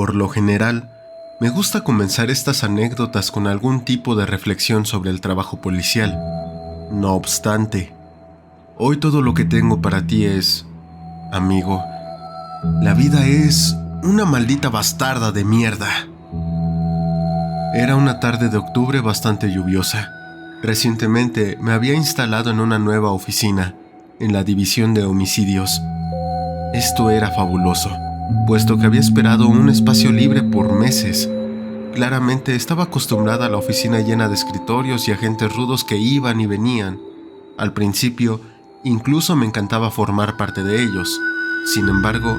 Por lo general, me gusta comenzar estas anécdotas con algún tipo de reflexión sobre el trabajo policial. No obstante, hoy todo lo que tengo para ti es: amigo, la vida es una maldita bastarda de mierda. Era una tarde de octubre bastante lluviosa. Recientemente me había instalado en una nueva oficina, en la división de homicidios. Esto era fabuloso, puesto que había esperado un espacio libre por meses. Claramente estaba acostumbrada a la oficina llena de escritorios y agentes rudos que iban y venían. Al principio, incluso me encantaba formar parte de ellos. Sin embargo,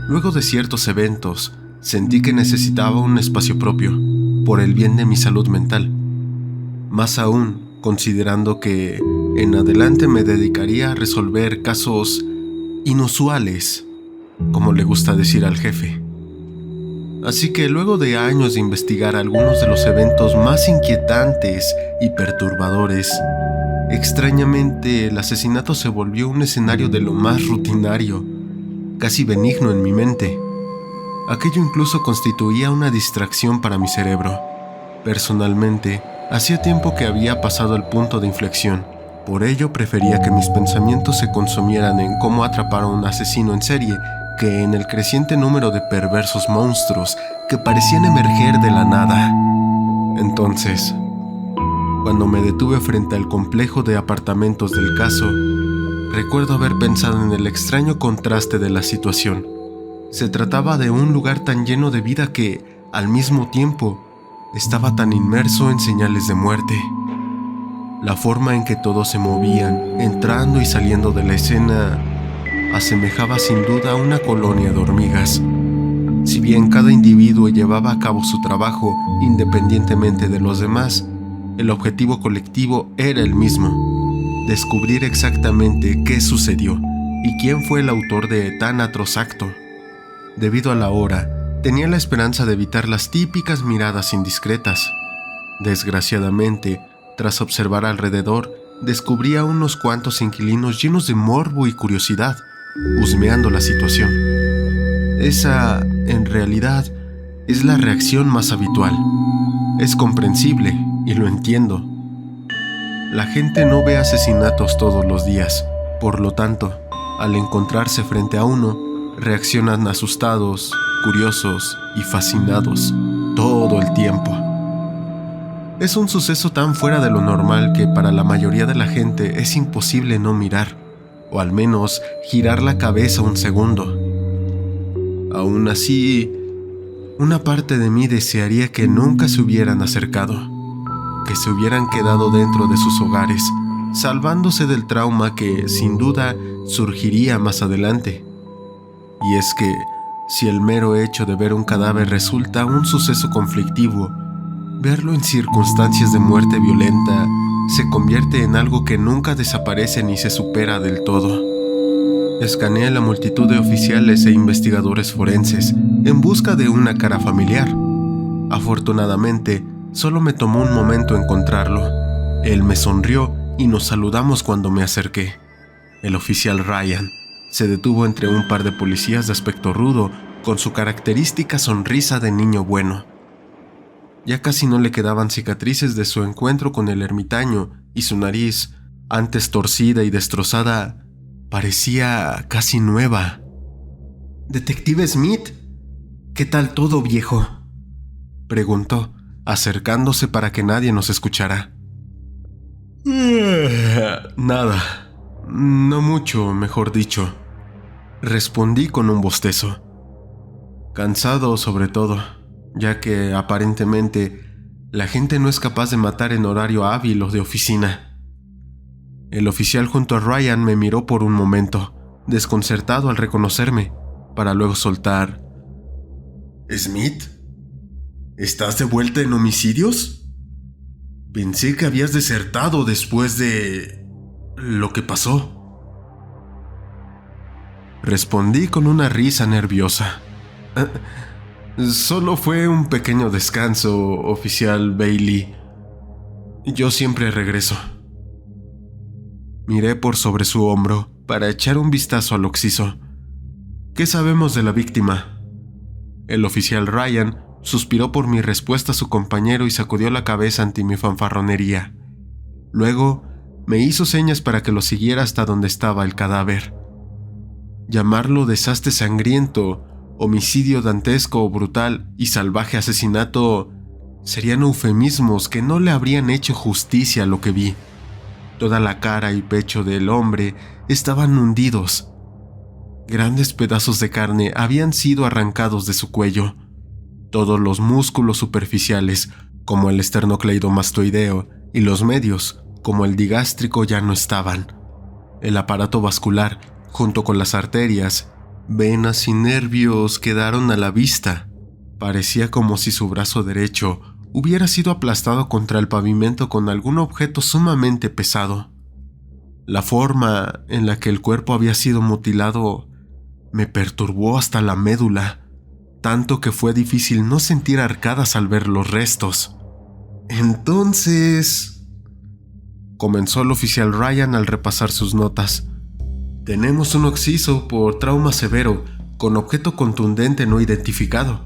luego de ciertos eventos, sentí que necesitaba un espacio propio, por el bien de mi salud mental. Más aún, considerando que en adelante me dedicaría a resolver casos inusuales, como le gusta decir al jefe. Así que luego de años de investigar algunos de los eventos más inquietantes y perturbadores, extrañamente el asesinato se volvió un escenario de lo más rutinario, casi benigno en mi mente. Aquello incluso constituía una distracción para mi cerebro. Personalmente, hacía tiempo que había pasado el punto de inflexión. Por ello prefería que mis pensamientos se consumieran en cómo atrapar a un asesino en serie que en el creciente número de perversos monstruos que parecían emerger de la nada. Entonces, cuando me detuve frente al complejo de apartamentos del caso, recuerdo haber pensado en el extraño contraste de la situación. Se trataba de un lugar tan lleno de vida que, al mismo tiempo, estaba tan inmerso en señales de muerte. La forma en que todos se movían, entrando y saliendo de la escena, asemejaba sin duda a una colonia de hormigas. Si bien cada individuo llevaba a cabo su trabajo independientemente de los demás, el objetivo colectivo era el mismo: descubrir exactamente qué sucedió y quién fue el autor de tan atroz acto. Debido a la hora, tenía la esperanza de evitar las típicas miradas indiscretas. Desgraciadamente, tras observar alrededor, descubrí a unos cuantos inquilinos llenos de morbo y curiosidad, husmeando la situación. Esa, en realidad, es la reacción más habitual. Es comprensible, y lo entiendo. La gente no ve asesinatos todos los días, por lo tanto, al encontrarse frente a uno, reaccionan asustados, curiosos y fascinados todo el tiempo. Es un suceso tan fuera de lo normal que para la mayoría de la gente es imposible no mirar, o al menos girar la cabeza un segundo. Aún así, una parte de mí desearía que nunca se hubieran acercado, que se hubieran quedado dentro de sus hogares, salvándose del trauma que, sin duda, surgiría más adelante. Y es que, si el mero hecho de ver un cadáver resulta un suceso conflictivo, verlo en circunstancias de muerte violenta se convierte en algo que nunca desaparece ni se supera del todo. Escaneé la multitud de oficiales e investigadores forenses en busca de una cara familiar. Afortunadamente, solo me tomó un momento encontrarlo. Él me sonrió y nos saludamos cuando me acerqué. El oficial Ryan se detuvo entre un par de policías de aspecto rudo, con su característica sonrisa de niño bueno. Ya casi no le quedaban cicatrices de su encuentro con el ermitaño, y su nariz, antes torcida y destrozada, parecía casi nueva. «Detective Smith, ¿qué tal todo, viejo?», preguntó, acercándose para que nadie nos escuchara. «Nada, no mucho, mejor dicho», respondí con un bostezo. Cansado sobre todo, ya que aparentemente la gente no es capaz de matar en horario hábil o de oficina. El oficial junto a Ryan me miró por un momento, desconcertado al reconocerme, para luego soltar: «¿Smith? ¿Estás de vuelta en homicidios? Pensé que habías desertado después de lo que pasó». Respondí con una risa nerviosa. «Solo fue un pequeño descanso, oficial Bailey. Yo siempre regreso». Miré por sobre su hombro para echar un vistazo al occiso. «¿Qué sabemos de la víctima?». El oficial Ryan suspiró por mi respuesta a su compañero y sacudió la cabeza ante mi fanfarronería. Luego, me hizo señas para que lo siguiera hasta donde estaba el cadáver. Llamarlo desastre sangriento, homicidio dantesco o brutal y salvaje asesinato serían eufemismos que no le habrían hecho justicia a lo que vi. Toda la cara y pecho del hombre estaban hundidos. Grandes pedazos de carne habían sido arrancados de su cuello. Todos los músculos superficiales, como el esternocleidomastoideo, y los medios, como el digástrico, ya no estaban. El aparato vascular, junto con las arterias, venas y nervios quedaron a la vista. Parecía como si su brazo derecho hubiera sido aplastado contra el pavimento con algún objeto sumamente pesado. La forma en la que el cuerpo había sido mutilado me perturbó hasta la médula, tanto que fue difícil no sentir arcadas al ver los restos. Entonces, comenzó el oficial Ryan al repasar sus notas. Tenemos un occiso por trauma severo, con objeto contundente no identificado,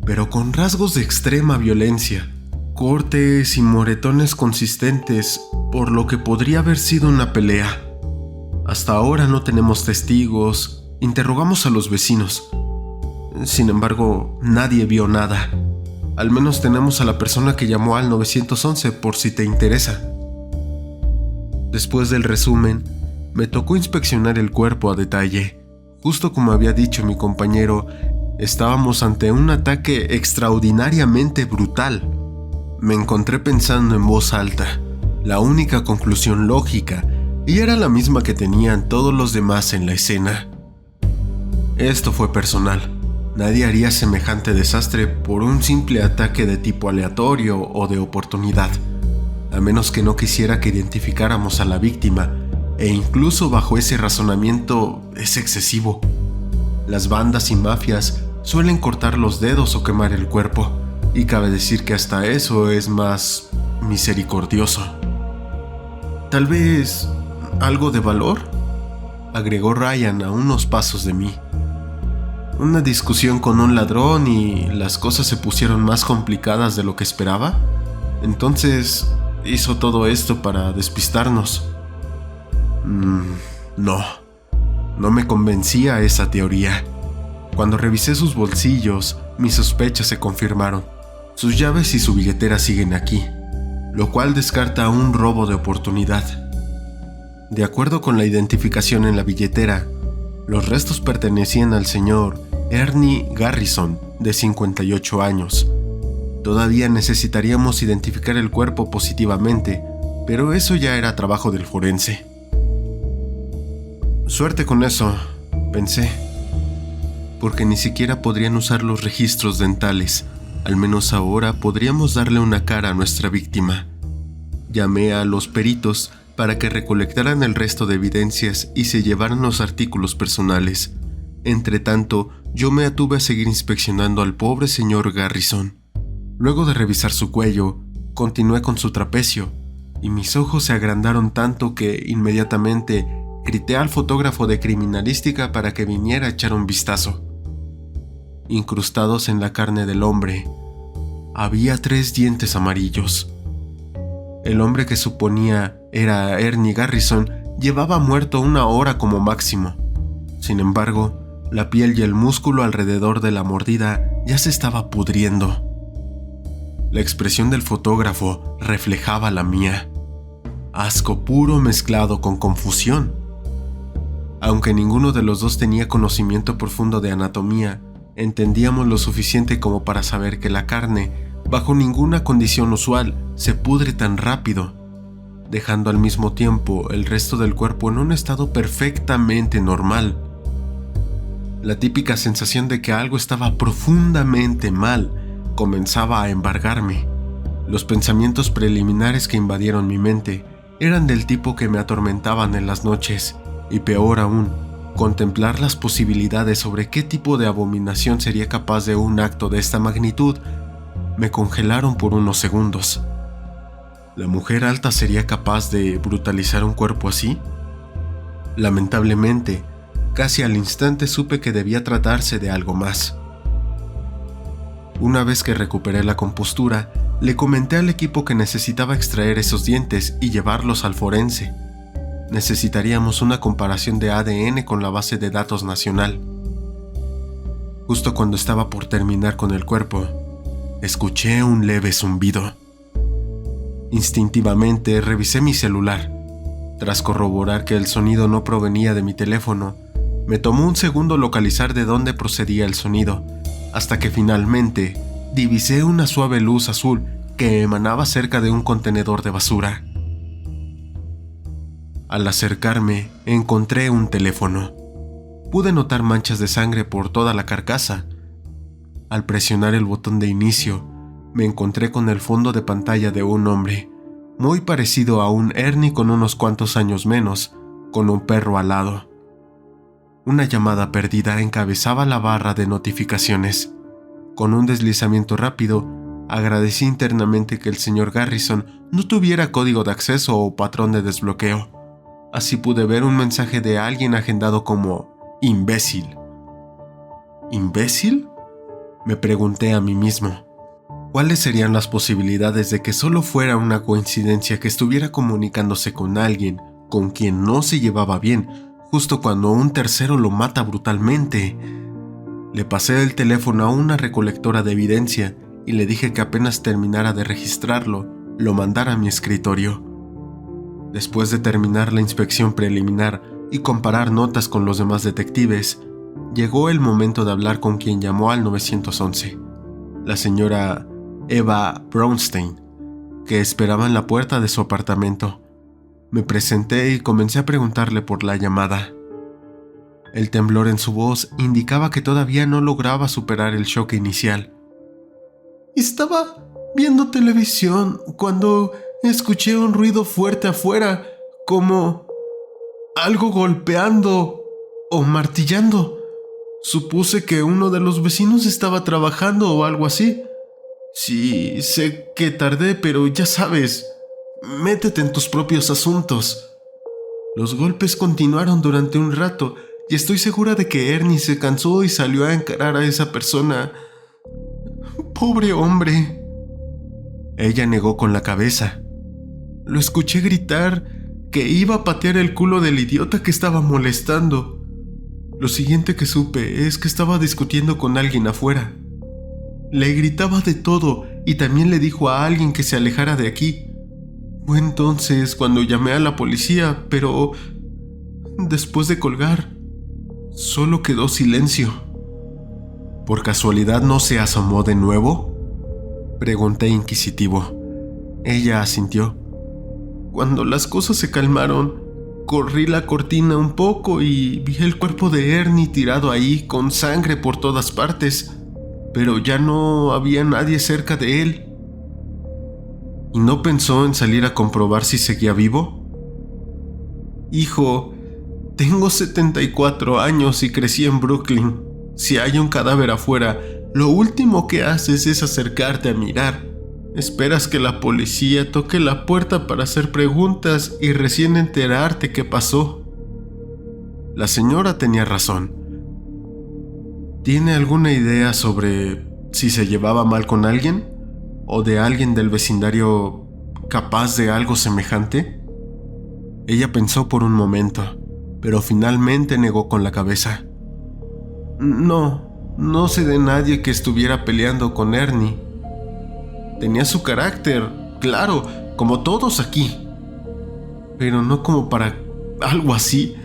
pero con rasgos de extrema violencia, cortes y moretones consistentes, por lo que podría haber sido una pelea. Hasta ahora no tenemos testigos, interrogamos a los vecinos. Sin embargo, nadie vio nada. Al menos tenemos a la persona que llamó al 911 por si te interesa. Después del resumen, me tocó inspeccionar el cuerpo a detalle. Justo como había dicho mi compañero, estábamos ante un ataque extraordinariamente brutal. Me encontré pensando en voz alta, la única conclusión lógica, y era la misma que tenían todos los demás en la escena. Esto fue personal. Nadie haría semejante desastre por un simple ataque de tipo aleatorio o de oportunidad, a menos que no quisiera que identificáramos a la víctima, e incluso bajo ese razonamiento es excesivo. Las bandas y mafias suelen cortar los dedos o quemar el cuerpo, y cabe decir que hasta eso es más misericordioso. Tal vez algo de valor, agregó Ryan a unos pasos de mí. ¿Una discusión con un ladrón y las cosas se pusieron más complicadas de lo que esperaba? Entonces, ¿hizo todo esto para despistarnos? No me convencía esa teoría. Cuando revisé sus bolsillos, mis sospechas se confirmaron. Sus llaves y su billetera siguen aquí, lo cual descarta un robo de oportunidad. De acuerdo con la identificación en la billetera, los restos pertenecían al señor Ernie Garrison, de 58 años. Todavía necesitaríamos identificar el cuerpo positivamente, pero eso ya era trabajo del forense. Suerte con eso, pensé, porque ni siquiera podrían usar los registros dentales. Al menos ahora podríamos darle una cara a nuestra víctima. Llamé a los peritos para que recolectaran el resto de evidencias y se llevaran los artículos personales. Entretanto, yo me atuve a seguir inspeccionando al pobre señor Garrison. Luego de revisar su cuello, continué con su trapecio, y mis ojos se agrandaron tanto que inmediatamente grité al fotógrafo de criminalística para que viniera a echar un vistazo. Incrustados en la carne del hombre, había 3 dientes amarillos. El hombre que suponía era Ernie Garrison llevaba muerto 1 hora como máximo. Sin embargo, la piel y el músculo alrededor de la mordida ya se estaba pudriendo. La expresión del fotógrafo reflejaba la mía. Asco puro mezclado con confusión. Aunque ninguno de los dos tenía conocimiento profundo de anatomía, entendíamos lo suficiente como para saber que la carne, bajo ninguna condición usual, se pudre tan rápido, dejando al mismo tiempo el resto del cuerpo en un estado perfectamente normal. La típica sensación de que algo estaba profundamente mal comenzaba a embargarme. Los pensamientos preliminares que invadieron mi mente eran del tipo que me atormentaban en las noches, y peor aún, contemplar las posibilidades sobre qué tipo de abominación sería capaz de un acto de esta magnitud me congelaron por unos segundos. ¿La mujer alta sería capaz de brutalizar un cuerpo así? Lamentablemente, casi al instante supe que debía tratarse de algo más. Una vez que recuperé la compostura, le comenté al equipo que necesitaba extraer esos dientes y llevarlos al forense. Necesitaríamos una comparación de ADN con la base de datos nacional. Justo cuando estaba por terminar con el cuerpo, escuché un leve zumbido. Instintivamente revisé mi celular. Tras corroborar que el sonido no provenía de mi teléfono, me tomó un segundo localizar de dónde procedía el sonido, hasta que finalmente divisé una suave luz azul que emanaba cerca de un contenedor de basura. Al acercarme, encontré un teléfono. Pude notar manchas de sangre por toda la carcasa. Al presionar el botón de inicio, me encontré con el fondo de pantalla de un hombre, muy parecido a un Ernie con unos cuantos años menos, con un perro al lado. Una llamada perdida encabezaba la barra de notificaciones. Con un deslizamiento rápido, agradecí internamente que el señor Garrison no tuviera código de acceso o patrón de desbloqueo. Así pude ver un mensaje de alguien agendado como imbécil. ¿Imbécil?, me pregunté a mí mismo. ¿Cuáles serían las posibilidades de que solo fuera una coincidencia que estuviera comunicándose con alguien con quien no se llevaba bien, justo cuando un tercero lo mata brutalmente? Le pasé el teléfono a una recolectora de evidencia y le dije que apenas terminara de registrarlo, lo mandara a mi escritorio. Después de terminar la inspección preliminar y comparar notas con los demás detectives, llegó el momento de hablar con quien llamó al 911, la señora Eva Brownstein, que esperaba en la puerta de su apartamento. Me presenté y comencé a preguntarle por la llamada. El temblor en su voz indicaba que todavía no lograba superar el shock inicial. Estaba viendo televisión cuando escuché un ruido fuerte afuera, como algo golpeando o martillando. Supuse que uno de los vecinos estaba trabajando o algo así. Sí, sé que tardé, pero ya sabes, métete en tus propios asuntos. Los golpes continuaron durante un rato y estoy segura de que Ernie se cansó y salió a encarar a esa persona. Pobre hombre. Ella negó con la cabeza. Lo escuché gritar que iba a patear el culo del idiota que estaba molestando. Lo siguiente que supe es que estaba discutiendo con alguien afuera. Le gritaba de todo y también le dijo a alguien que se alejara de aquí. Fue entonces cuando llamé a la policía, pero después de colgar, solo quedó silencio. ¿Por casualidad no se asomó de nuevo?, pregunté inquisitivo. Ella asintió. Cuando las cosas se calmaron, corrí la cortina un poco y vi el cuerpo de Ernie tirado ahí con sangre por todas partes, pero ya no había nadie cerca de él. ¿Y no pensó en salir a comprobar si seguía vivo? Hijo, tengo 74 años y crecí en Brooklyn. Si hay un cadáver afuera, lo último que haces es acercarte a mirar. Esperas que la policía toque la puerta para hacer preguntas y recién enterarte qué pasó. La señora tenía razón. ¿Tiene alguna idea sobre si se llevaba mal con alguien? ¿O de alguien del vecindario capaz de algo semejante? Ella pensó por un momento, pero finalmente negó con la cabeza. No sé de nadie que estuviera peleando con Ernie. Tenía su carácter, claro, como todos aquí. Pero no como para algo así.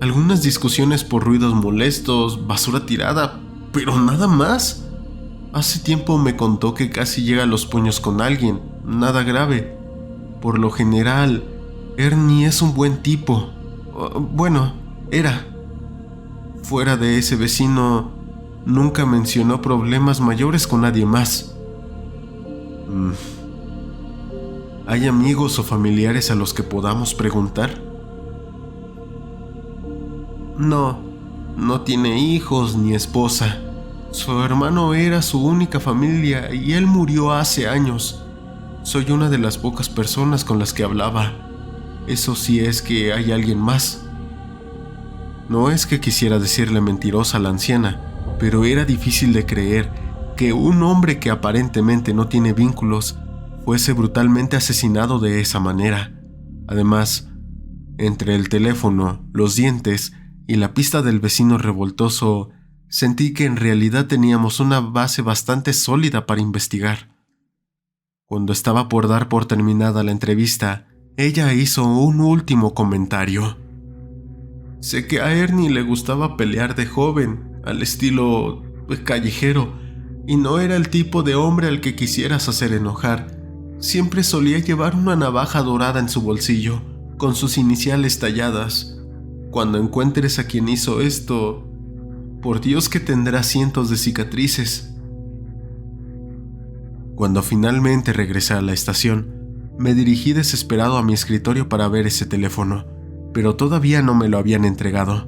Algunas discusiones por ruidos molestos, basura tirada, pero nada más. Hace tiempo me contó que casi llega a los puños con alguien, nada grave. Por lo general, Ernie es un buen tipo. Bueno, era. Fuera de ese vecino, nunca mencionó problemas mayores con nadie más. ¿Hay amigos o familiares a los que podamos preguntar? No tiene hijos ni esposa. Su hermano era su única familia y él murió hace años. Soy una de las pocas personas con las que hablaba. Eso sí, es que hay alguien más. No es que quisiera decirle mentirosa a la anciana, pero era difícil de creer que un hombre que aparentemente no tiene vínculos fuese brutalmente asesinado de esa manera. Además, entre el teléfono, los dientes y la pista del vecino revoltoso, sentí que en realidad teníamos una base bastante sólida para investigar. Cuando estaba por dar por terminada la entrevista, ella hizo un último comentario. Sé que a Ernie le gustaba pelear de joven, al estilo callejero, y no era el tipo de hombre al que quisieras hacer enojar. Siempre solía llevar una navaja dorada en su bolsillo, con sus iniciales talladas. Cuando encuentres a quien hizo esto, por Dios que tendrá cientos de cicatrices. Cuando finalmente regresé a la estación, me dirigí desesperado a mi escritorio para ver ese teléfono, pero todavía no me lo habían entregado.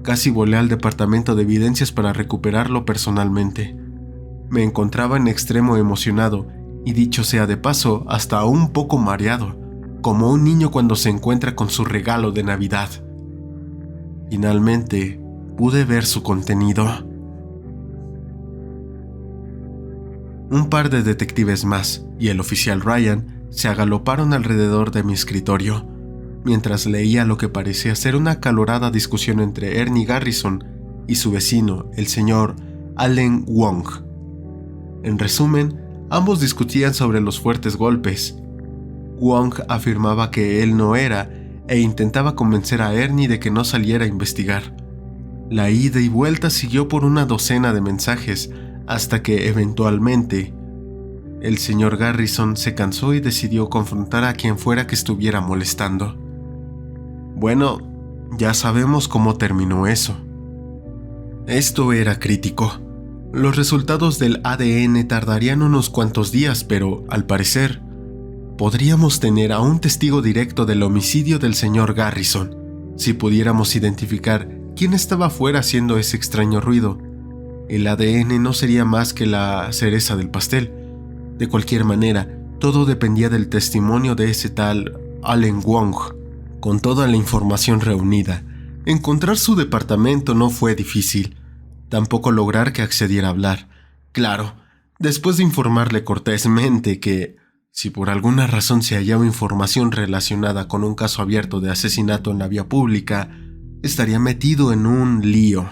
Casi volé al departamento de evidencias para recuperarlo personalmente. Me encontraba en extremo emocionado y, dicho sea de paso, hasta un poco mareado, como un niño cuando se encuentra con su regalo de Navidad. Finalmente, pude ver su contenido. Un par de detectives más y el oficial Ryan se agaloparon alrededor de mi escritorio, mientras leía lo que parecía ser una acalorada discusión entre Ernie Garrison y su vecino, el señor Allen Wong. En resumen, ambos discutían sobre los fuertes golpes. Wong afirmaba que él no era e intentaba convencer a Ernie de que no saliera a investigar. La ida y vuelta siguió por una docena de mensajes hasta que, eventualmente, el señor Garrison se cansó y decidió confrontar a quien fuera que estuviera molestando. Bueno, ya sabemos cómo terminó eso. Esto era crítico. Los resultados del ADN tardarían unos cuantos días, pero, al parecer, podríamos tener a un testigo directo del homicidio del señor Garrison, si pudiéramos identificar quién estaba afuera haciendo ese extraño ruido. El ADN no sería más que la cereza del pastel. De cualquier manera, todo dependía del testimonio de ese tal Allen Wong. Con toda la información reunida, encontrar su departamento no fue difícil. Tampoco lograr que accediera a hablar. Claro, después de informarle cortésmente que, si por alguna razón se hallaba información relacionada con un caso abierto de asesinato en la vía pública, estaría metido en un lío.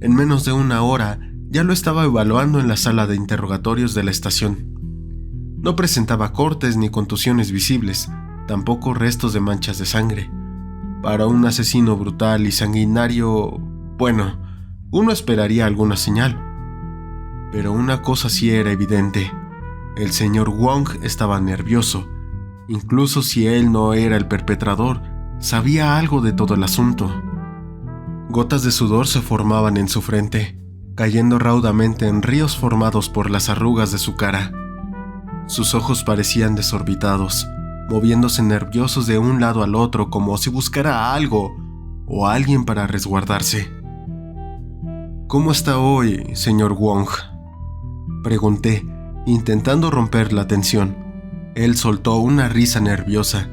En menos de una hora, ya lo estaba evaluando en la sala de interrogatorios de la estación. No presentaba cortes ni contusiones visibles, tampoco restos de manchas de sangre. Para un asesino brutal y sanguinario, bueno, uno esperaría alguna señal. Pero una cosa sí era evidente. El señor Wong estaba nervioso. Incluso si él no era el perpetrador, sabía algo de todo el asunto. Gotas de sudor se formaban en su frente, cayendo raudamente en ríos formados por las arrugas de su cara. Sus ojos parecían desorbitados, moviéndose nerviosos de un lado al otro como si buscara algo o a alguien para resguardarse. ¿Cómo está hoy, señor Wong?, pregunté, intentando romper la tensión. Él soltó una risa nerviosa.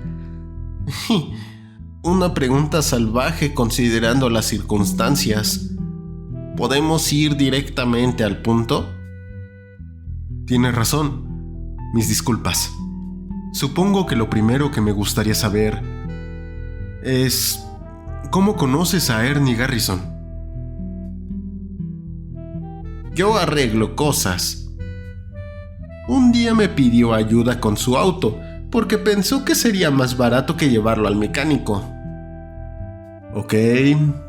Una pregunta salvaje considerando las circunstancias. ¿Podemos ir directamente al punto? Tiene razón. Mis disculpas. Supongo que lo primero que me gustaría saber es... ¿cómo conoces a Ernie Garrison? Yo arreglo cosas. Un día me pidió ayuda con su auto, porque pensó que sería más barato que llevarlo al mecánico. Ok,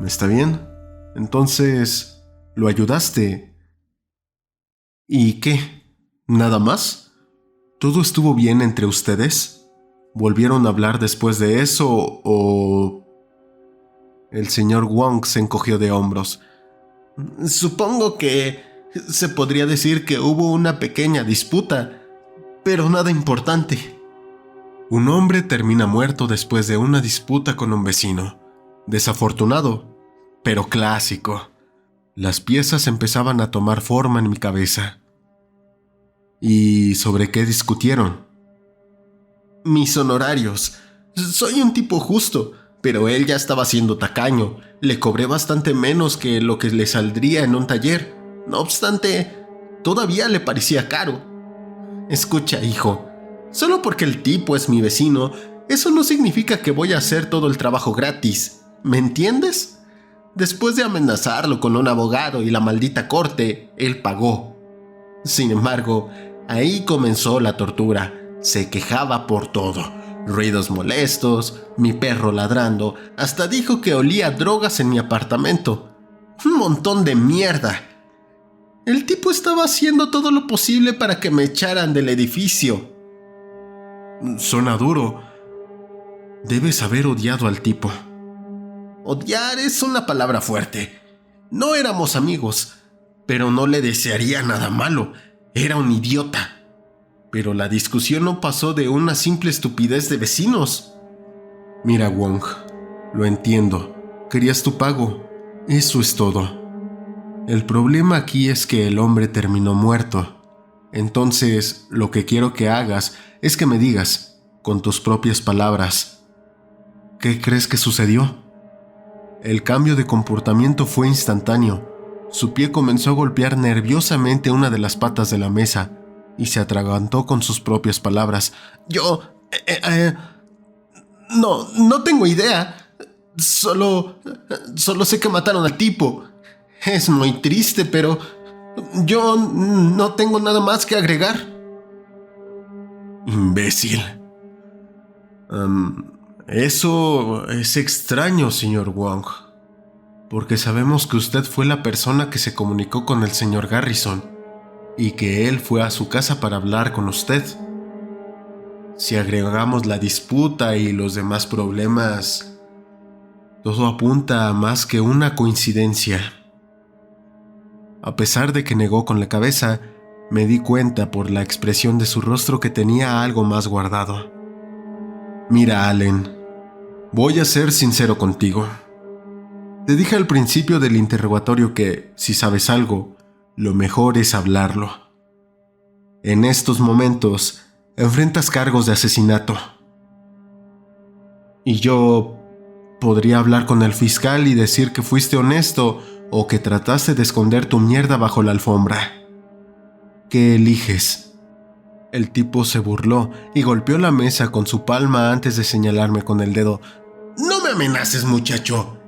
está bien. Entonces, ¿lo ayudaste? ¿Y qué? ¿Nada más? ¿Todo estuvo bien entre ustedes? ¿Volvieron a hablar después de eso o...? El señor Wong se encogió de hombros. Supongo que se podría decir que hubo una pequeña disputa, pero nada importante. Un hombre termina muerto después de una disputa con un vecino. Desafortunado, pero clásico. Las piezas empezaban a tomar forma en mi cabeza. ¿Y sobre qué discutieron? Mis honorarios. Soy un tipo justo, pero él ya estaba siendo tacaño. Le cobré bastante menos que lo que le saldría en un taller, No obstante, todavía le parecía caro. Escucha, hijo, solo porque el tipo es mi vecino, eso no significa que voy a hacer todo el trabajo gratis. ¿Me entiendes? Después de amenazarlo con un abogado y la maldita corte, él pagó. Sin embargo, ahí comenzó la tortura. Se quejaba por todo. Ruidos molestos, mi perro ladrando, hasta dijo que olía drogas en mi apartamento. Un montón de mierda. El tipo estaba haciendo todo lo posible para que me echaran del edificio. Suena duro. Debes haber odiado al tipo. Odiar es una palabra fuerte. No éramos amigos, pero no le desearía nada malo. Era un idiota. Pero la discusión no pasó de una simple estupidez de vecinos. Mira, Wong, lo entiendo. Querías tu pago. Eso es todo. El problema aquí es que el hombre terminó muerto. Entonces, lo que quiero que hagas es que me digas, con tus propias palabras, ¿qué crees que sucedió? El cambio de comportamiento fue instantáneo. Su pie comenzó a golpear nerviosamente una de las patas de la mesa y se atragantó con sus propias palabras. No tengo idea. Solo sé que mataron al tipo. Es muy triste, pero yo no tengo nada más que agregar. Imbécil. Eso es extraño, señor Wong, porque sabemos que usted fue la persona que se comunicó con el señor Garrison y que él fue a su casa para hablar con usted. Si agregamos la disputa y los demás problemas, todo apunta a más que una coincidencia. A pesar de que negó con la cabeza, me di cuenta por la expresión de su rostro que tenía algo más guardado. Mira, Allen, voy a ser sincero contigo. Te dije al principio del interrogatorio que, si sabes algo, lo mejor es hablarlo. En estos momentos, enfrentas cargos de asesinato. Y yo podría hablar con el fiscal y decir que fuiste honesto o que trataste de esconder tu mierda bajo la alfombra. ¿Qué eliges? El tipo se burló y golpeó la mesa con su palma antes de señalarme con el dedo. ¡No me amenaces, muchacho!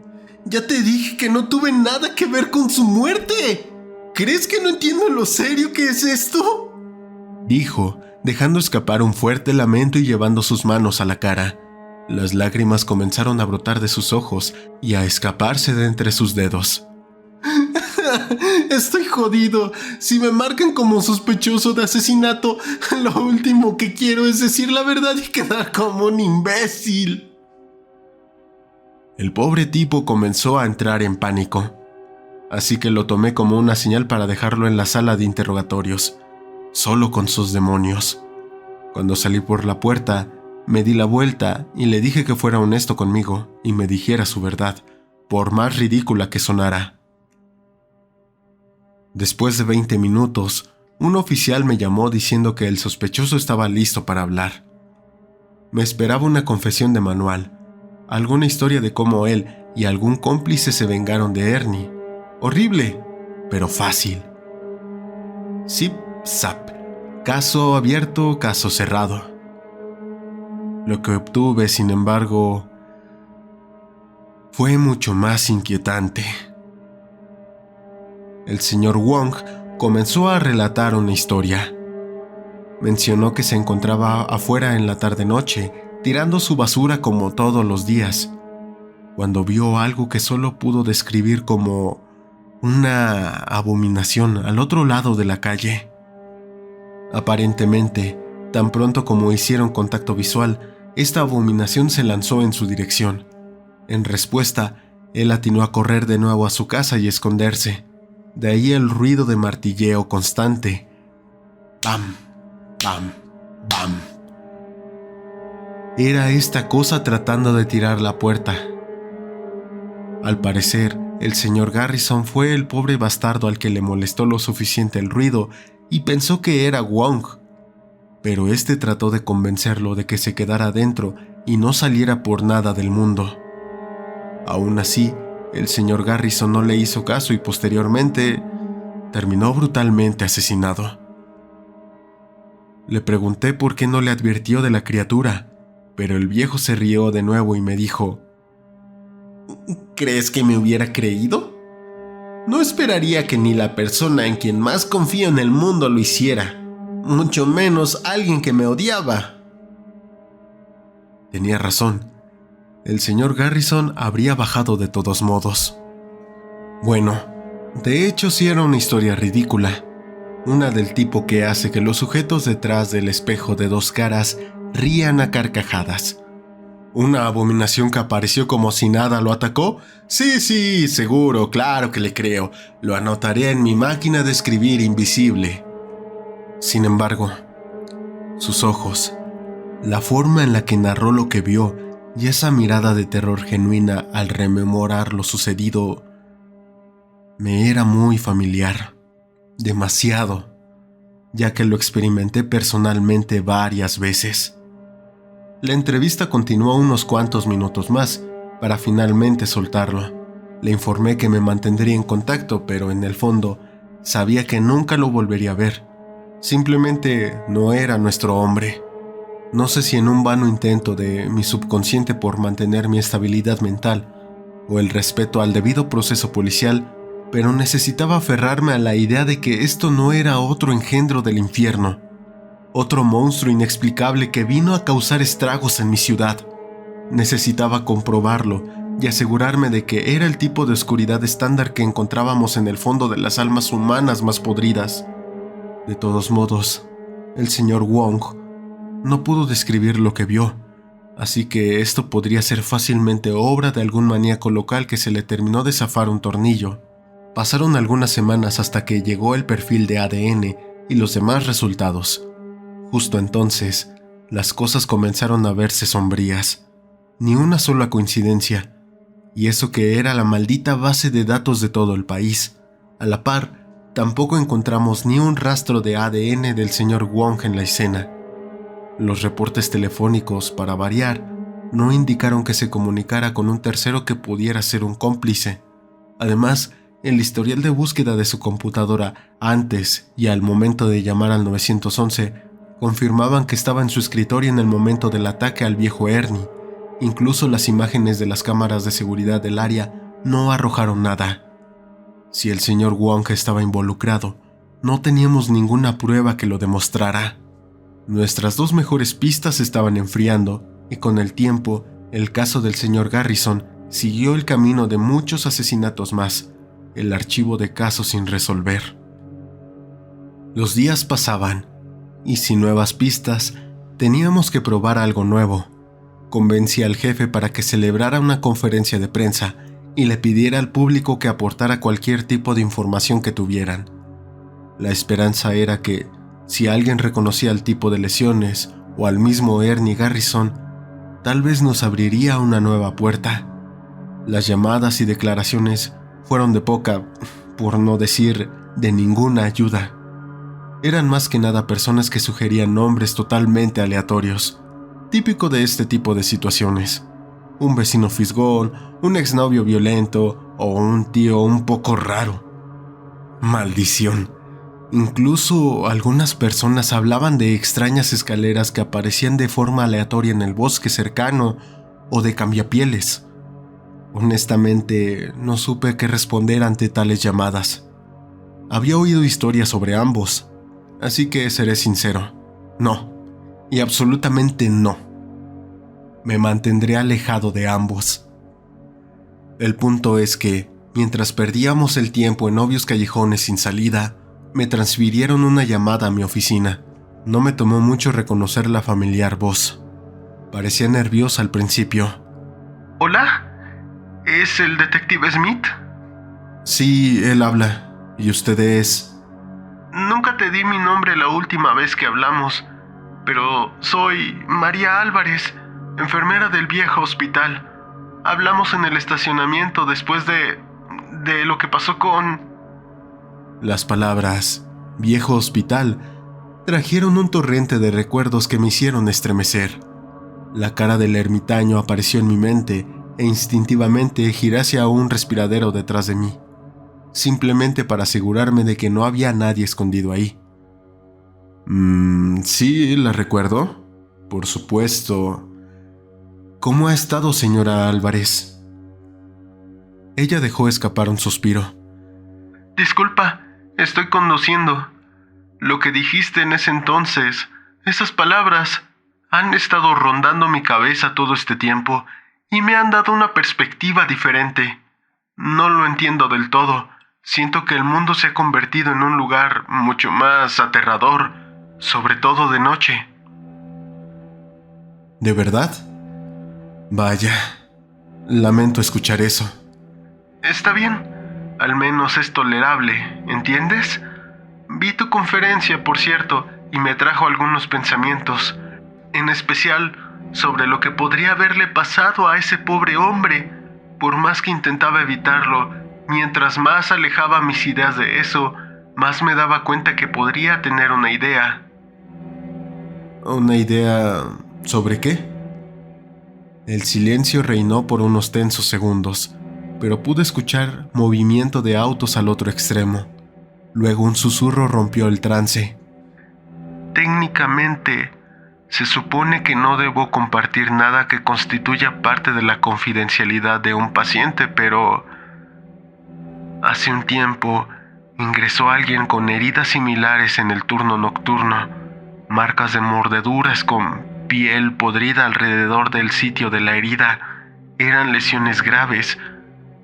Ya te dije que no tuve nada que ver con su muerte. ¿Crees que no entiendo lo serio que es esto?, dijo, dejando escapar un fuerte lamento y llevando sus manos a la cara. Las lágrimas comenzaron a brotar de sus ojos y a escaparse de entre sus dedos. Estoy jodido. Si me marcan como sospechoso de asesinato, lo último que quiero es decir la verdad y quedar como un imbécil. El pobre tipo comenzó a entrar en pánico, así que lo tomé como una señal para dejarlo en la sala de interrogatorios, solo con sus demonios. Cuando salí por la puerta, me di la vuelta y le dije que fuera honesto conmigo y me dijera su verdad, por más ridícula que sonara. Después de 20 minutos, un oficial me llamó diciendo que el sospechoso estaba listo para hablar. Me esperaba una confesión de manual, alguna historia de cómo él y algún cómplice se vengaron de Ernie. Horrible, pero fácil. Zip, zap. Caso abierto, caso cerrado. Lo que obtuve, sin embargo, fue mucho más inquietante. El señor Wong comenzó a relatar una historia. Mencionó que se encontraba afuera en la tarde-noche, tirando su basura como todos los días, cuando vio algo que solo pudo describir como una abominación al otro lado de la calle. Aparentemente, tan pronto como hicieron contacto visual, esta abominación se lanzó en su dirección. En respuesta, él atinó a correr de nuevo a su casa y esconderse. De ahí el ruido de martilleo constante. ¡Bam! ¡Bam! ¡Bam! Era esta cosa tratando de tirar la puerta. Al parecer, el señor Garrison fue el pobre bastardo al que le molestó lo suficiente el ruido y pensó que era Wong. Pero este trató de convencerlo de que se quedara adentro y no saliera por nada del mundo. Aún así, el señor Garrison no le hizo caso y posteriormente terminó brutalmente asesinado. Le pregunté por qué no le advirtió de la criatura, pero el viejo se rió de nuevo y me dijo: ¿crees que me hubiera creído? No esperaría que ni la persona en quien más confío en el mundo lo hiciera, mucho menos alguien que me odiaba. Tenía razón. El señor Garrison habría bajado de todos modos. Bueno, de hecho sí era una historia ridícula. Una del tipo que hace que los sujetos detrás del espejo de dos caras rían a carcajadas. ¿Una abominación que apareció como si nada lo atacó? Sí, seguro, claro que le creo. Lo anotaré en mi máquina de escribir invisible. Sin embargo, sus ojos, la forma en la que narró lo que vio y esa mirada de terror genuina al rememorar lo sucedido, me era muy familiar. Demasiado, ya que lo experimenté personalmente varias veces. La entrevista continuó unos cuantos minutos más para finalmente soltarlo. Le informé que me mantendría en contacto, pero en el fondo sabía que nunca lo volvería a ver. Simplemente no era nuestro hombre. No sé si en un vano intento de mi subconsciente por mantener mi estabilidad mental o el respeto al debido proceso policial, pero necesitaba aferrarme a la idea de que esto no era otro engendro del infierno, otro monstruo inexplicable que vino a causar estragos en mi ciudad. Necesitaba comprobarlo y asegurarme de que era el tipo de oscuridad estándar que encontrábamos en el fondo de las almas humanas más podridas. De todos modos, el señor Wong no pudo describir lo que vio, así que esto podría ser fácilmente obra de algún maníaco local que se le terminó de zafar un tornillo. Pasaron algunas semanas hasta que llegó el perfil de ADN y los demás resultados. Justo entonces, las cosas comenzaron a verse sombrías. Ni una sola coincidencia, y eso que era la maldita base de datos de todo el país. A la par, tampoco encontramos ni un rastro de ADN del señor Wong en la escena. Los reportes telefónicos, para variar, no indicaron que se comunicara con un tercero que pudiera ser un cómplice. Además, el historial de búsqueda de su computadora antes y al momento de llamar al 911 confirmaban que estaba en su escritorio en el momento del ataque al viejo Ernie. Incluso las imágenes de las cámaras de seguridad del área no arrojaron nada. Si el señor Wong estaba involucrado, no teníamos ninguna prueba que lo demostrara. Nuestras dos mejores pistas estaban enfriando y con el tiempo el caso del señor Garrison siguió el camino de muchos asesinatos más, el archivo de casos sin resolver. Los días pasaban, y sin nuevas pistas, teníamos que probar algo nuevo. Convencí al jefe para que celebrara una conferencia de prensa y le pidiera al público que aportara cualquier tipo de información que tuvieran. La esperanza era que, si alguien reconocía el tipo de lesiones o al mismo Ernie Garrison, tal vez nos abriría una nueva puerta. Las llamadas y declaraciones fueron de poca, por no decir de ninguna ayuda. Eran más que nada personas que sugerían nombres totalmente aleatorios, típico de este tipo de situaciones. Un vecino fisgón, un exnovio violento o un tío un poco raro. Maldición. Incluso algunas personas hablaban de extrañas escaleras que aparecían de forma aleatoria en el bosque cercano o de cambiapieles. Honestamente, no supe qué responder ante tales llamadas. Había oído historias sobre ambos, así que seré sincero. No, y absolutamente no. Me mantendré alejado de ambos. El punto es que, mientras perdíamos el tiempo en obvios callejones sin salida, me transfirieron una llamada a mi oficina. No me tomó mucho reconocer la familiar voz. Parecía nerviosa al principio. ¿Hola? ¿Es el detective Smith? Sí, él habla. ¿Y usted es? Nunca te di mi nombre la última vez que hablamos, pero soy María Álvarez, enfermera del viejo hospital. Hablamos en el estacionamiento después de lo que pasó con... Las palabras «viejo hospital» trajeron un torrente de recuerdos que me hicieron estremecer. La cara del ermitaño apareció en mi mente e instintivamente giré hacia un respiradero detrás de mí. simplemente para asegurarme de que no había nadie escondido ahí. Sí, la recuerdo. Por supuesto. ¿Cómo ha estado, señora Álvarez? Ella dejó escapar un suspiro. Disculpa, estoy conduciendo. Lo que dijiste en ese entonces, esas palabras, han estado rondando mi cabeza todo este tiempo y me han dado una perspectiva diferente. No lo entiendo del todo. Siento que el mundo se ha convertido en un lugar mucho más aterrador, sobre todo de noche. ¿De verdad? Vaya, lamento escuchar eso. Está bien, al menos es tolerable, ¿entiendes? Vi tu conferencia, por cierto, y me trajo algunos pensamientos, en especial sobre lo que podría haberle pasado a ese pobre hombre. Por más que intentaba evitarlo, mientras más alejaba mis ideas de eso, más me daba cuenta que podría tener una idea. ¿Una idea sobre qué? El silencio reinó por unos tensos segundos, pero pude escuchar movimiento de autos al otro extremo. Luego un susurro rompió el trance. Técnicamente, se supone que no debo compartir nada que constituya parte de la confidencialidad de un paciente, pero hace un tiempo ingresó alguien con heridas similares en el turno nocturno, marcas de mordeduras con piel podrida alrededor del sitio de la herida. Eran lesiones graves,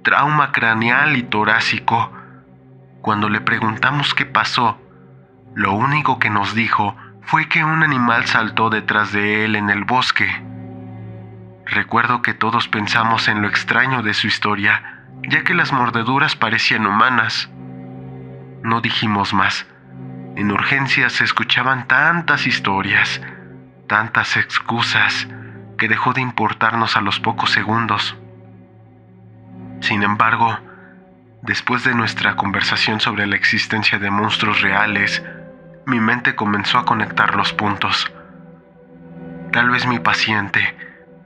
trauma craneal y torácico. Cuando le preguntamos qué pasó, lo único que nos dijo fue que un animal saltó detrás de él en el bosque. Recuerdo que todos pensamos en lo extraño de su historia, ya que las mordeduras parecían humanas. No dijimos más. En urgencias se escuchaban tantas historias, tantas excusas, que dejó de importarnos a los pocos segundos. Sin embargo, después de nuestra conversación sobre la existencia de monstruos reales, mi mente comenzó a conectar los puntos. Tal vez mi paciente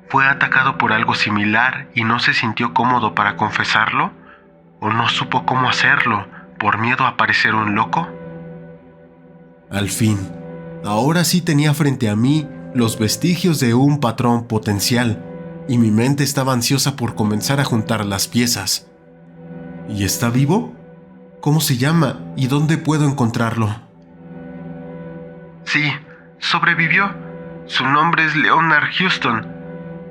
fue atacado por algo similar y no se sintió cómodo para confesarlo, o no supo cómo hacerlo por miedo a parecer un loco. Al fin, ahora sí tenía frente a mí los vestigios de un patrón potencial, y mi mente estaba ansiosa por comenzar a juntar las piezas. ¿Y está vivo? ¿Cómo se llama y dónde puedo encontrarlo? Sí, sobrevivió. Su nombre es Leonard Houston.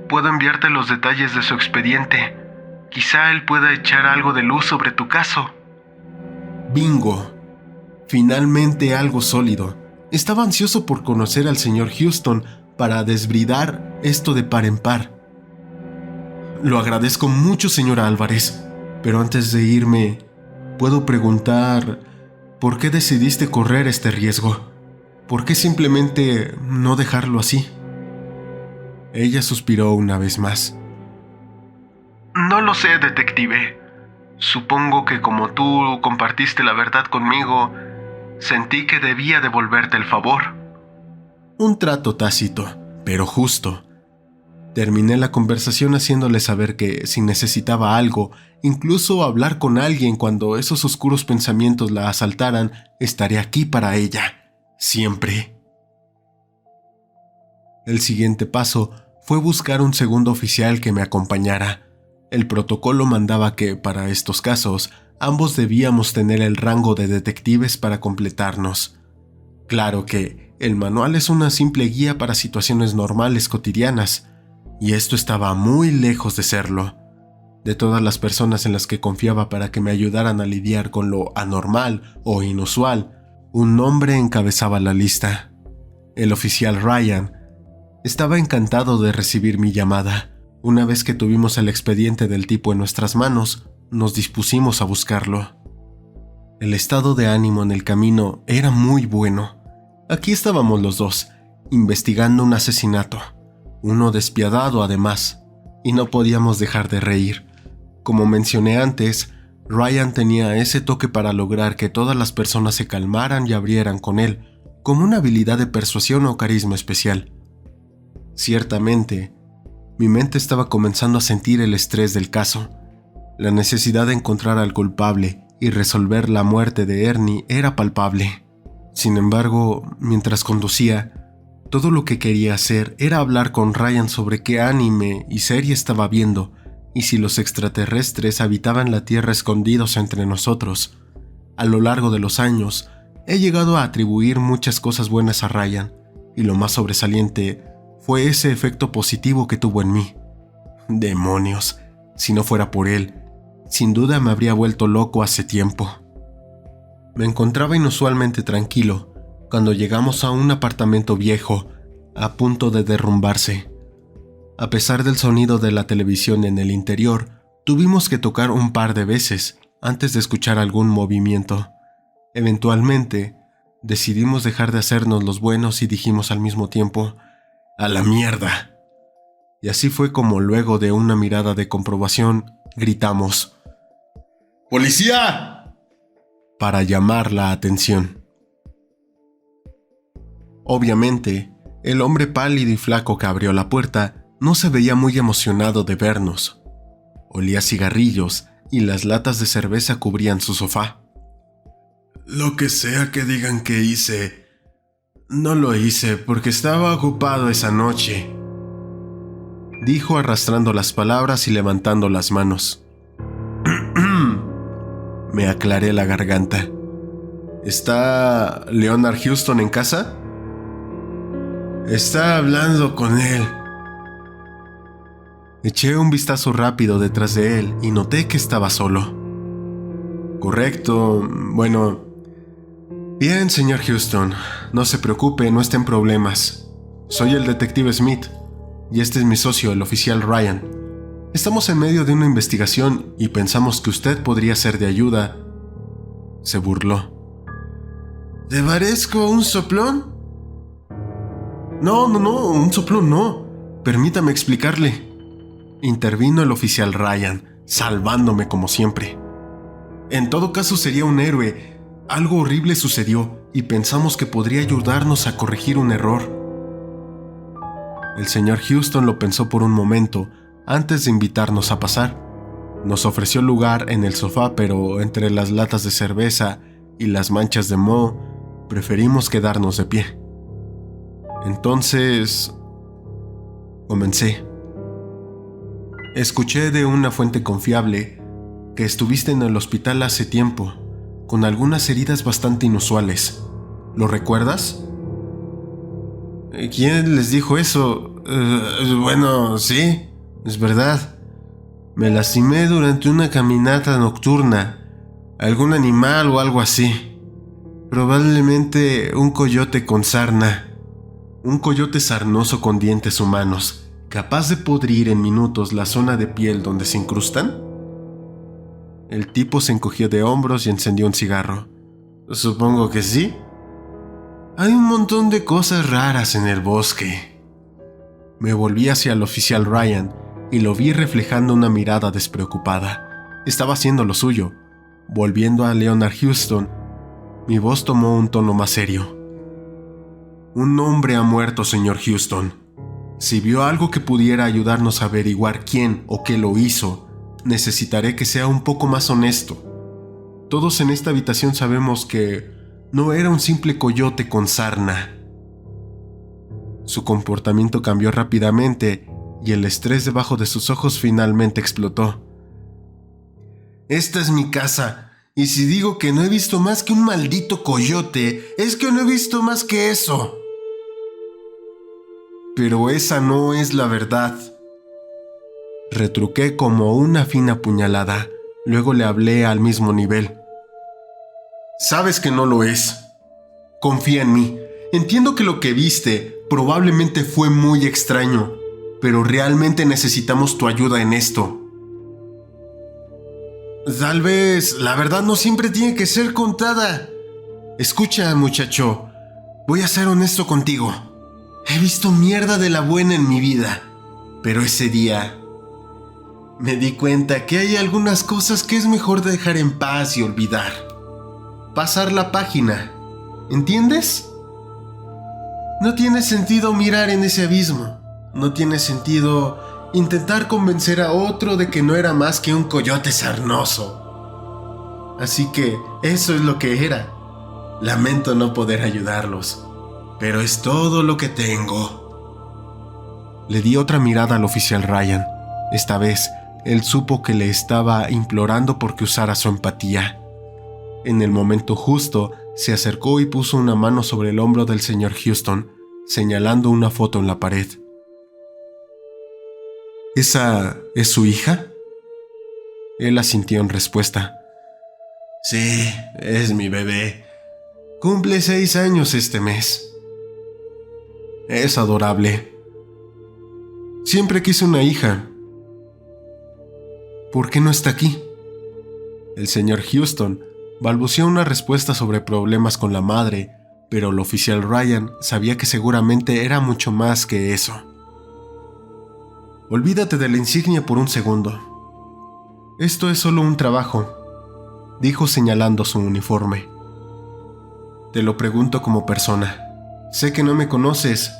Puedo enviarte los detalles de su expediente. Quizá él pueda echar algo de luz sobre tu caso. Bingo. Finalmente algo sólido. Estaba ansioso por conocer al señor Houston para desbridar esto de par en par. Lo agradezco mucho, señora Álvarez, pero antes de irme, ¿puedo preguntar por qué decidiste correr este riesgo? ¿Por qué simplemente no dejarlo así? Ella suspiró una vez más. No lo sé, detective. Supongo que como tú compartiste la verdad conmigo, sentí que debía devolverte el favor. Un trato tácito, pero justo. Terminé la conversación haciéndole saber que si necesitaba algo, incluso hablar con alguien cuando esos oscuros pensamientos la asaltaran, estaré aquí para ella, siempre. El siguiente paso fue buscar un segundo oficial que me acompañara. El protocolo mandaba que, para estos casos, ambos debíamos tener el rango de detectives para completarnos. Claro que el manual es una simple guía para situaciones normales cotidianas, y esto estaba muy lejos de serlo. De todas las personas en las que confiaba para que me ayudaran a lidiar con lo anormal o inusual, un nombre encabezaba la lista. El oficial Ryan. Estaba encantado de recibir mi llamada. Una vez que tuvimos el expediente del tipo en nuestras manos, nos dispusimos a buscarlo. El estado de ánimo en el camino era muy bueno. Aquí estábamos los dos, investigando un asesinato. Uno despiadado además, y no podíamos dejar de reír. Como mencioné antes, Ryan tenía ese toque para lograr que todas las personas se calmaran y abrieran con él, como una habilidad de persuasión o carisma especial. Ciertamente, mi mente estaba comenzando a sentir el estrés del caso, la necesidad de encontrar al culpable y resolver la muerte de Ernie era palpable. Sin embargo, mientras conducía, todo lo que quería hacer era hablar con Ryan sobre qué anime y serie estaba viendo y si los extraterrestres habitaban la Tierra escondidos entre nosotros. A lo largo de los años, he llegado a atribuir muchas cosas buenas a Ryan, y lo más sobresaliente fue ese efecto positivo que tuvo en mí. ¡Demonios! Si no fuera por él, sin duda me habría vuelto loco hace tiempo. Me encontraba inusualmente tranquilo cuando llegamos a un apartamento viejo, a punto de derrumbarse. A pesar del sonido de la televisión en el interior, tuvimos que tocar un par de veces antes de escuchar algún movimiento. Eventualmente, decidimos dejar de hacernos los buenos y dijimos al mismo tiempo, ¡a la mierda! Y así fue como luego de una mirada de comprobación, gritamos, ¡Policía!, para llamar la atención. Obviamente, el hombre pálido y flaco que abrió la puerta no se veía muy emocionado de vernos. Olía a cigarrillos y las latas de cerveza cubrían su sofá. Lo que sea que digan que hice, no lo hice porque estaba ocupado esa noche, dijo arrastrando las palabras y levantando las manos. Me aclaré la garganta. ¿Está Leonard Houston en casa? Está hablando con él. Eché un vistazo rápido detrás de él y noté que estaba solo. Correcto, bueno. Bien, señor Houston, no se preocupe, no está en problemas. Soy el detective Smith y este es mi socio, el oficial Ryan. Estamos en medio de una investigación y pensamos que usted podría ser de ayuda. Se burló. ¿Te parezco un soplón? No, un soplón no. Permítame explicarle. Intervino el oficial Ryan, salvándome como siempre. En todo caso sería un héroe. Algo horrible sucedió y pensamos que podría ayudarnos a corregir un error. El señor Houston lo pensó por un momento antes de invitarnos a pasar. Nos ofreció lugar en el sofá, pero entre las latas de cerveza y las manchas de moho, preferimos quedarnos de pie. Entonces, comencé. Escuché de una fuente confiable que estuviste en el hospital hace tiempo, con algunas heridas bastante inusuales. ¿Lo recuerdas? ¿Quién les dijo eso? Bueno, sí, es verdad. Me lastimé durante una caminata nocturna. Algún animal o algo así. Probablemente un coyote con sarna. Un coyote sarnoso con dientes humanos, capaz de podrir en minutos la zona de piel donde se incrustan. El tipo se encogió de hombros y encendió un cigarro. Supongo que sí. Hay un montón de cosas raras en el bosque. Me volví hacia el oficial Ryan y lo vi reflejando una mirada despreocupada. Estaba haciendo lo suyo. Volviendo a Leonard Houston, mi voz tomó un tono más serio. Un hombre ha muerto, señor Houston. Si vio algo que pudiera ayudarnos a averiguar quién o qué lo hizo, necesitaré que sea un poco más honesto. Todos en esta habitación sabemos que no era un simple coyote con sarna. Su comportamiento cambió rápidamente y el estrés debajo de sus ojos finalmente explotó. Esta es mi casa, y si digo que no he visto más que un maldito coyote, es que no he visto más que eso. Pero esa no es la verdad. Retruqué como una fina puñalada. Luego le hablé al mismo nivel. Sabes que no lo es. Confía en mí. Entiendo que lo que viste probablemente fue muy extraño, pero realmente necesitamos tu ayuda en esto. Tal vez la verdad no siempre tiene que ser contada. Escucha, muchacho, voy a ser honesto contigo. He visto mierda de la buena en mi vida, pero ese día me di cuenta que hay algunas cosas que es mejor dejar en paz y olvidar. Pasar la página, ¿entiendes? No tiene sentido mirar en ese abismo. No tiene sentido intentar convencer a otro de que no era más que un coyote sarnoso. Así que eso es lo que era. Lamento no poder ayudarlos, pero es todo lo que tengo. Le di otra mirada al oficial Ryan. Esta vez, él supo que le estaba implorando porque usara su empatía. En el momento justo, se acercó y puso una mano sobre el hombro del señor Houston, señalando una foto en la pared. ¿Esa es su hija? Él asintió en respuesta. Sí, es mi bebé. Cumple 6 años este mes. Es adorable. Siempre quise una hija. ¿Por qué no está aquí? El señor Houston balbuceó una respuesta sobre problemas con la madre, pero el oficial Ryan sabía que seguramente era mucho más que eso. Olvídate de la insignia por un segundo. Esto es solo un trabajo, dijo señalando su uniforme. Te lo pregunto como persona. Sé que no me conoces,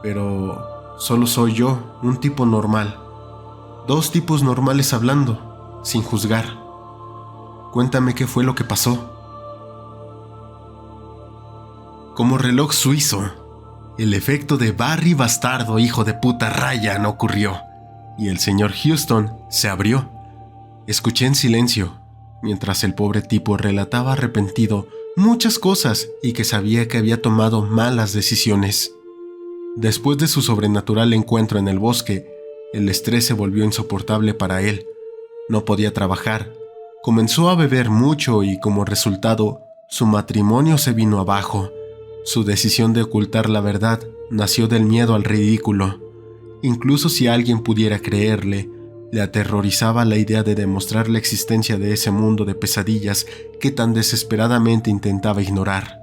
pero solo soy yo, un tipo normal. 2 tipos normales hablando, sin juzgar. Cuéntame qué fue lo que pasó. Como reloj suizo, el efecto de Barry bastardo hijo de puta Ryan ocurrió, y el señor Houston se abrió. Escuché en silencio, mientras el pobre tipo relataba arrepentido muchas cosas y que sabía que había tomado malas decisiones. Después de su sobrenatural encuentro en el bosque, el estrés se volvió insoportable para él. No podía trabajar, comenzó a beber mucho y como resultado, su matrimonio se vino abajo. Su decisión de ocultar la verdad nació del miedo al ridículo. Incluso si alguien pudiera creerle, le aterrorizaba la idea de demostrar la existencia de ese mundo de pesadillas que tan desesperadamente intentaba ignorar.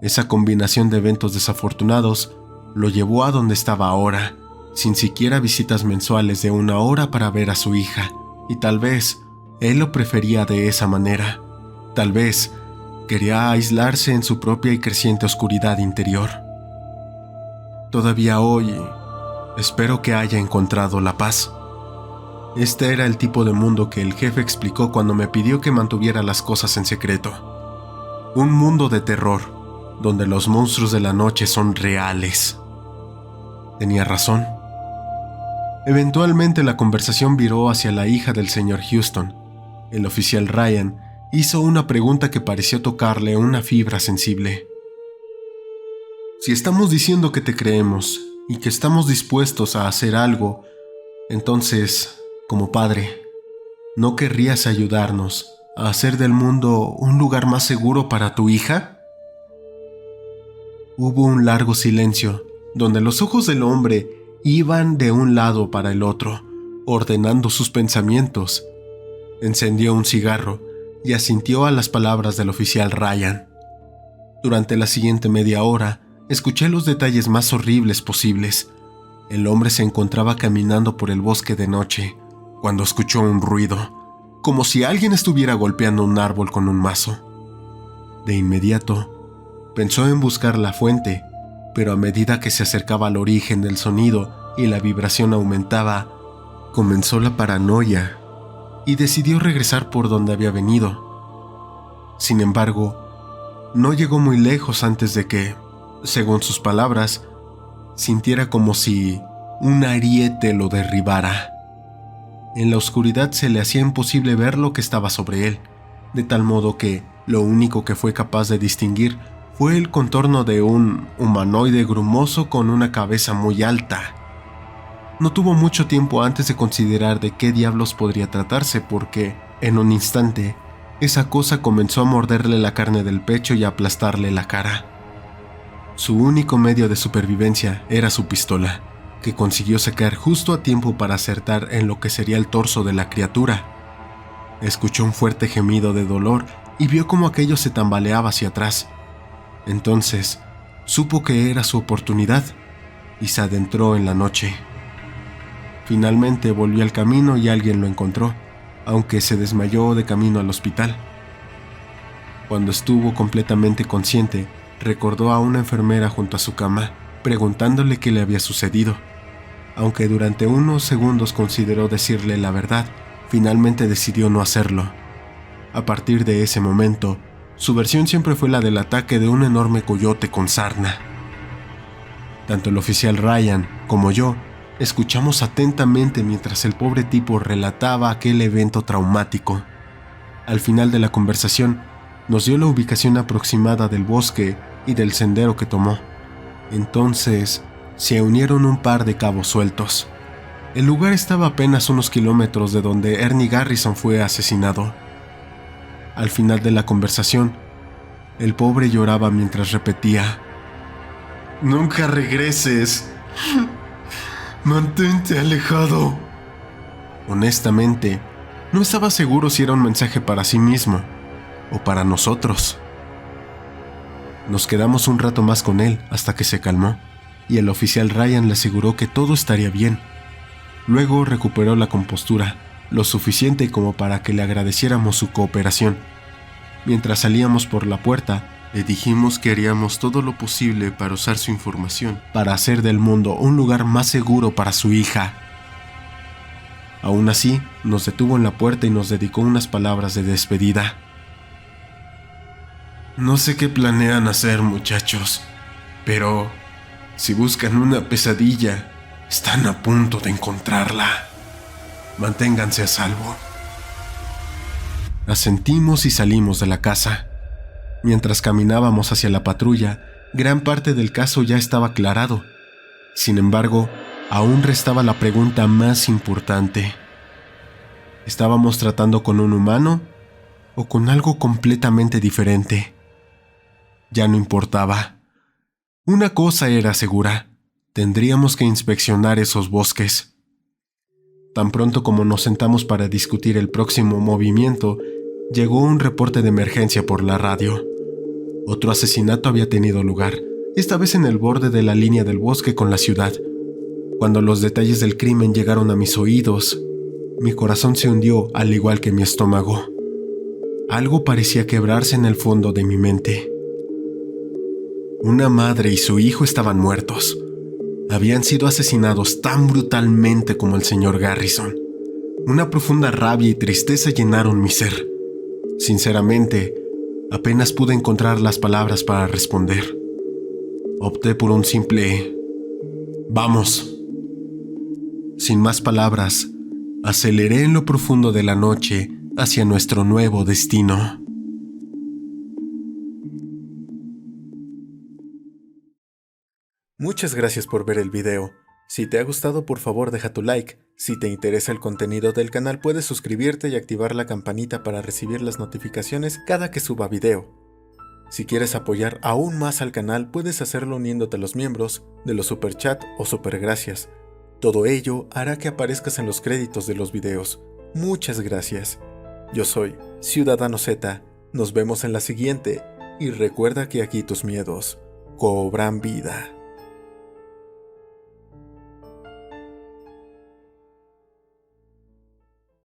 Esa combinación de eventos desafortunados lo llevó a donde estaba ahora, sin siquiera visitas mensuales de 1 hora para ver a su hija, y tal vez él lo prefería de esa manera. Tal vez quería aislarse en su propia y creciente oscuridad interior. Todavía hoy, espero que haya encontrado la paz. Este era el tipo de mundo que el jefe explicó cuando me pidió que mantuviera las cosas en secreto. Un mundo de terror, donde los monstruos de la noche son reales. Tenía razón. Eventualmente la conversación viró hacia la hija del señor Houston. El oficial Ryan hizo una pregunta que pareció tocarle una fibra sensible. Si estamos diciendo que te creemos y que estamos dispuestos a hacer algo, entonces, como padre, ¿no querrías ayudarnos a hacer del mundo un lugar más seguro para tu hija? Hubo un largo silencio, donde los ojos del hombre iban de un lado para el otro, ordenando sus pensamientos. Encendió un cigarro y asintió a las palabras del oficial Ryan. Durante la siguiente media hora, escuché los detalles más horribles posibles. El hombre se encontraba caminando por el bosque de noche, cuando escuchó un ruido, como si alguien estuviera golpeando un árbol con un mazo. De inmediato, pensó en buscar la fuente, pero a medida que se acercaba al origen del sonido y la vibración aumentaba, comenzó la paranoia y decidió regresar por donde había venido. Sin embargo, no llegó muy lejos antes de que, según sus palabras, sintiera como si un ariete lo derribara. En la oscuridad se le hacía imposible ver lo que estaba sobre él, de tal modo que lo único que fue capaz de distinguir fue el contorno de un humanoide grumoso con una cabeza muy alta. No tuvo mucho tiempo antes de considerar de qué diablos podría tratarse porque, en un instante, esa cosa comenzó a morderle la carne del pecho y a aplastarle la cara. Su único medio de supervivencia era su pistola, que consiguió sacar justo a tiempo para acertar en lo que sería el torso de la criatura. Escuchó un fuerte gemido de dolor y vio cómo aquello se tambaleaba hacia atrás. Entonces, supo que era su oportunidad y se adentró en la noche. Finalmente volvió al camino y alguien lo encontró, aunque se desmayó de camino al hospital. Cuando estuvo completamente consciente, recordó a una enfermera junto a su cama, preguntándole qué le había sucedido. Aunque durante unos segundos consideró decirle la verdad, finalmente decidió no hacerlo. A partir de ese momento, su versión siempre fue la del ataque de un enorme coyote con sarna. Tanto el oficial Ryan como yo escuchamos atentamente mientras el pobre tipo relataba aquel evento traumático. Al final de la conversación, nos dio la ubicación aproximada del bosque y del sendero que tomó. Entonces, se unieron un par de cabos sueltos. El lugar estaba a apenas unos kilómetros de donde Ernie Garrison fue asesinado. Al final de la conversación, el pobre lloraba mientras repetía: «Nunca regreses. Mantente alejado». Honestamente, no estaba seguro si era un mensaje para sí mismo o para nosotros. Nos quedamos un rato más con él hasta que se calmó, y el oficial Ryan le aseguró que todo estaría bien. Luego recuperó la compostura, lo suficiente como para que le agradeciéramos su cooperación. Mientras salíamos por la puerta, le dijimos que haríamos todo lo posible para usar su información para hacer del mundo un lugar más seguro para su hija. Aún así, nos detuvo en la puerta y nos dedicó unas palabras de despedida. «No sé qué planean hacer, muchachos, pero si buscan una pesadilla, están a punto de encontrarla. Manténganse a salvo». Asentimos y salimos de la casa. Mientras caminábamos hacia la patrulla, gran parte del caso ya estaba aclarado. Sin embargo, aún restaba la pregunta más importante. ¿Estábamos tratando con un humano o con algo completamente diferente? Ya no importaba. Una cosa era segura: tendríamos que inspeccionar esos bosques. Tan pronto como nos sentamos para discutir el próximo movimiento, llegó un reporte de emergencia por la radio. Otro asesinato había tenido lugar, esta vez en el borde de la línea del bosque con la ciudad. Cuando los detalles del crimen llegaron a mis oídos, mi corazón se hundió al igual que mi estómago. Algo parecía quebrarse en el fondo de mi mente. Una madre y su hijo estaban muertos. Habían sido asesinados tan brutalmente como el señor Garrison. Una profunda rabia y tristeza llenaron mi ser. Sinceramente, apenas pude encontrar las palabras para responder. Opté por un simple «vamos». Sin más palabras, aceleré en lo profundo de la noche hacia nuestro nuevo destino. Muchas gracias por ver el video. Si te ha gustado, por favor deja tu like. Si te interesa el contenido del canal, puedes suscribirte y activar la campanita para recibir las notificaciones cada que suba video. Si quieres apoyar aún más al canal, puedes hacerlo uniéndote a los miembros de los superchat o supergracias. Todo ello hará que aparezcas en los créditos de los videos. Muchas gracias. Yo soy Ciudadano Z. Nos vemos en la siguiente y recuerda que aquí tus miedos cobran vida.